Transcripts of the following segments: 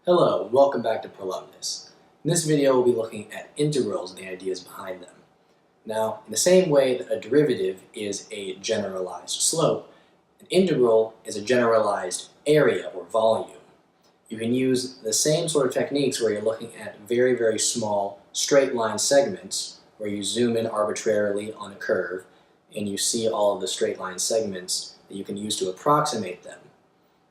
Hello, and welcome back to Prolumnus. In this video, we'll be looking at integrals and the ideas behind them. Now, in the same way that a derivative is a generalized slope, an integral is a generalized area or volume. You can use the same sort of techniques where you're looking at very, very small straight line segments, where you zoom in arbitrarily on a curve, and you see all of the straight line segments that you can use to approximate them.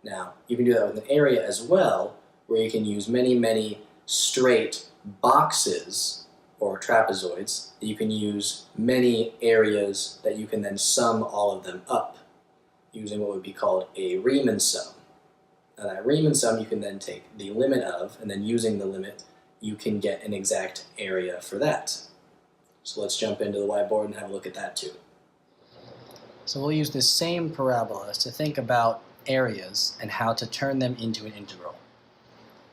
Now, you can do that with an area as well, where you can use many straight boxes or trapezoids that you can use many areas that you can then sum all of them up using what would be called a Riemann sum. Now that Riemann sum you can then take the limit of, and then using the limit you can get an exact area for that. So let's jump into the whiteboard and have a look at that too. So we'll use this same parabola to think about areas and how to turn them into an integral.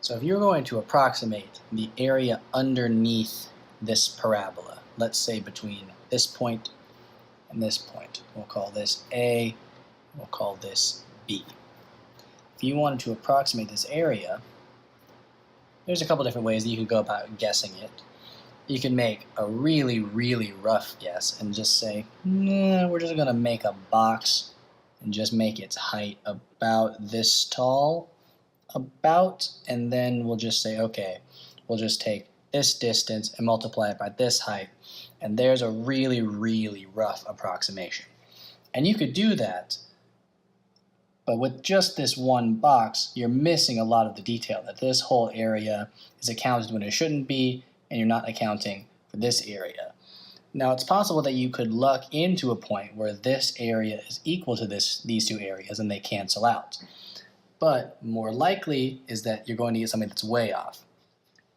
So if you're going to approximate the area underneath this parabola, let's say between this point and this point, we'll call this A, we'll call this B. If you wanted to approximate this area, there's a couple different ways that you could go about guessing it. You can make a really rough guess and just say, nah, we're just going to make a box and just make its height about this tall. And then we'll just say, okay, we'll just take this distance and multiply it by this height, and there's a really rough approximation. And you could do that, but with just this one box, you're missing a lot of the detail, that this whole area is accounted when it shouldn't be, and you're not accounting for this area. Now, it's possible that you could luck into a point where this area is equal to these two areas and they cancel out. But more likely is that you're going to get something that's way off.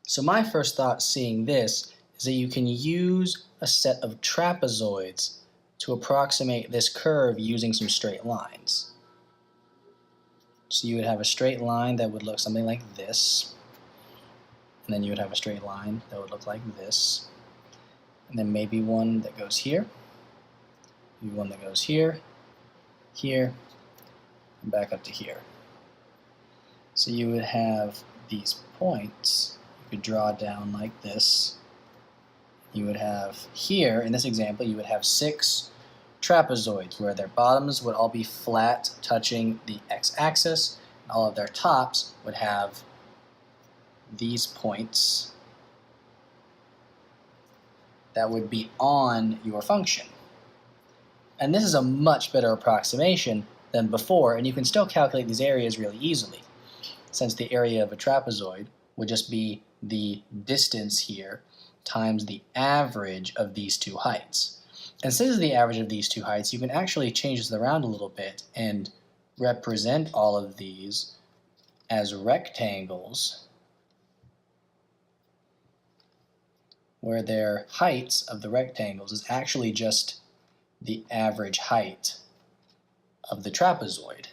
So my first thought seeing this is that you can use a set of trapezoids to approximate this curve using some straight lines. So you would have a straight line that would look something like this, and then you would have a straight line that would look like this, and then maybe one that goes here, maybe one that goes here, here, and back up to here. So you would have these points you could draw down like this. You would have here, in this example, you would have 6 trapezoids where their bottoms would all be flat, touching the x-axis, and all of their tops would have these points that would be on your function. And this is a much better approximation than before, and you can still calculate these areas really easily, since the area of a trapezoid would just be the distance here times the average of these two heights. And since it's the average of these two heights, you can actually change this around a little bit and represent all of these as rectangles where their heights of the rectangles is actually just the average height of the trapezoid.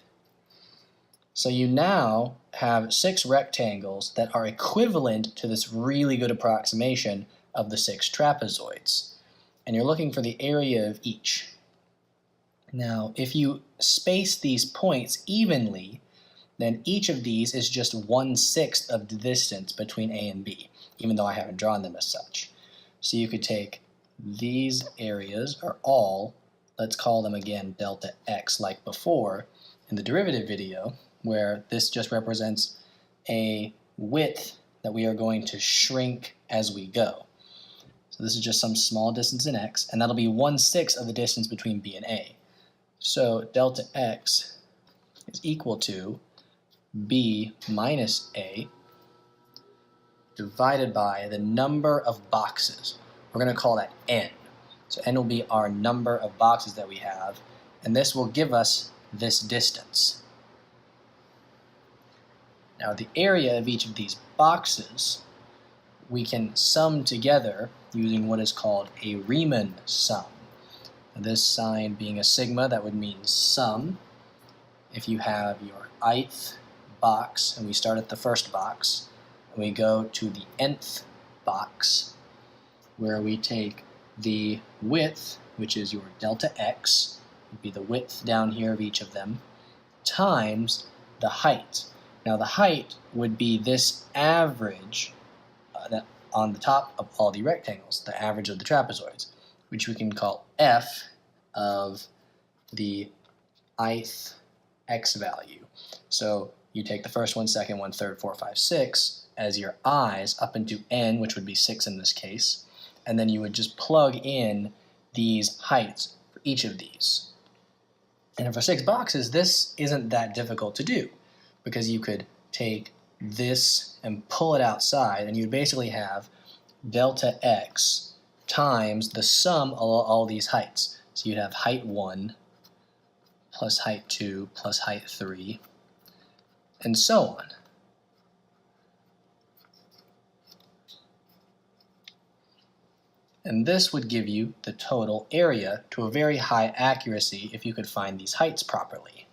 So you now have 6 rectangles that are equivalent to this really good approximation of the 6 trapezoids. And you're looking for the area of each. Now, if you space these points evenly, then each of these is just 1/6 of the distance between A and B, even though I haven't drawn them as such. So you could take these areas are all, let's call them again delta x like before in the derivative video, where this just represents a width that we are going to shrink as we go. So this is just some small distance in x, and that'll be 1/6 of the distance between B and A. So delta x is equal to B minus A divided by the number of boxes. We're going to call that n. So n will be our number of boxes that we have, and this will give us this distance. Now the area of each of these boxes we can sum together using what is called a Riemann sum. Now this sign being a sigma, that would mean sum. If you have your ith box, and we start at the first box, and we go to the nth box, where we take the width, which is your delta x, would be the width down here of each of them, times the height. Now the height would be this average that on the top of all the rectangles, the average of the trapezoids, which we can call f of the ith x value. So you take the first one, second one, third, 4, 5, 6 as your i's up into n, which would be 6 in this case, and then you would just plug in these heights for each of these. And for 6 boxes, this isn't that difficult to do, because you could take this and pull it outside, and you'd basically have delta x times the sum of all these heights. So you'd have height 1 plus height 2 plus height 3, and so on. And this would give you the total area to a very high accuracy if you could find these heights properly.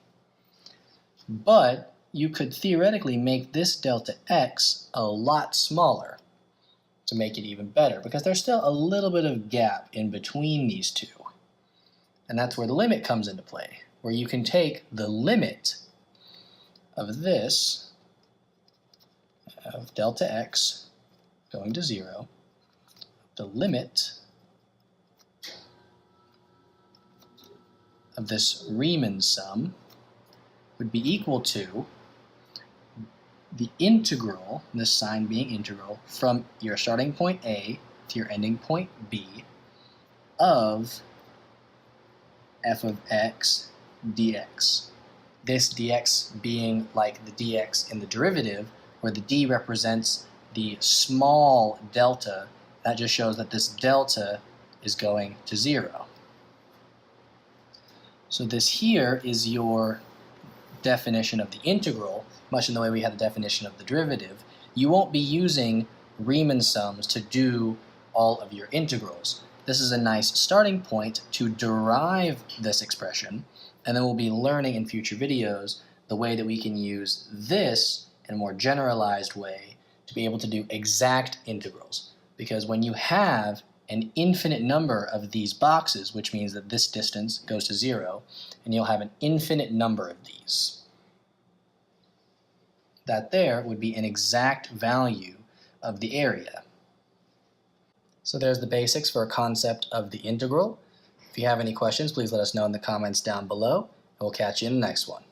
But you could theoretically make this delta x a lot smaller to make it even better, because there's still a little bit of gap in between these two. And that's where the limit comes into play, where you can take the limit of this, of delta x going to 0, the limit of this Riemann sum would be equal to the integral, this sign being integral, from your starting point A to your ending point B of f of x dx. This dx being like the dx in the derivative, where the d represents the small delta. That just shows that this delta is going to 0. So this here is your definition of the integral, much in the way we had the definition of the derivative. You won't be using Riemann sums to do all of your integrals. This is a nice starting point to derive this expression, and then we'll be learning in future videos the way that we can use this in a more generalized way to be able to do exact integrals. Because when you have an infinite number of these boxes, which means that this distance goes to 0, and you'll have an infinite number of these, that there would be an exact value of the area. So there's the basics for a concept of the integral. If you have any questions, please let us know in the comments down below, and we'll catch you in the next one.